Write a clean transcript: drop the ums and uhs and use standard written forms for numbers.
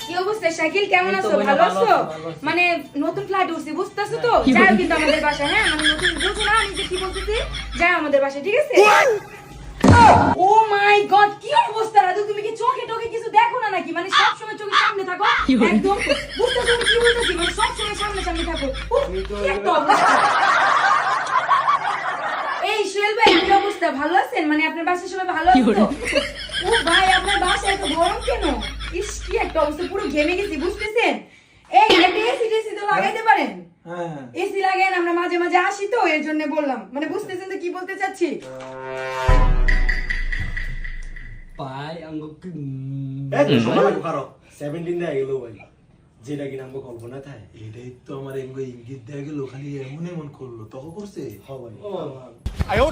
কি অবস্থা শাকিল, কেমন আছো? ভালো আছো? মানে নতুন ফ্ল্যাট উঠছি, বুঝতেছো তো? যাও কিন্তু আমাদের বাসা, হ্যাঁ মানে নতুন বুঝো না আমি যে কি বলতেছি, যাও আমাদের বাসা, ঠিক আছে? ও মাই গড, কি অবস্থা রাজু, তুমি কি চোখে টোকে কিছু দেখো না নাকি? মানে সব সময় চোখের সামনে থাকো একদম, বুঝতেছো আমি কি বলতেছি? মানে সব সময় সামনে সামনে থাকো। উফ, কি একটা অবস্থা। এই সোহেল ভাই, কি অবস্থা? ভালো আছেন? মানে আপনার বাসায় সবাই ভালো আছে তো? ও ভাই, আপনার বাসায় এত গরম কেন? ইস, কি একটা অবস্থা, পুরো ঘেমে গেছি, বুঝতেছেন? এই একটা এসি টেসি তো লাগাইতে পারেন। হ্যাঁ এসি লাগান, আমরা মাঝে মাঝে আসি তো, এর জন্য বললাম। মানে বুঝতেছেন তো কি বলতে চাচ্ছি? ভাই আঙ্গ এই সবাই করো 17 দিয়ে গেল ভাই, যেটা কিনা আমরা কল্পনা থাকে। এটাই তো আমার এঙ্গ ইঙ্গিত দেয়া গেল, খালি এমন এমন করলো তখন করছে। হ্যাঁ ভাই। ও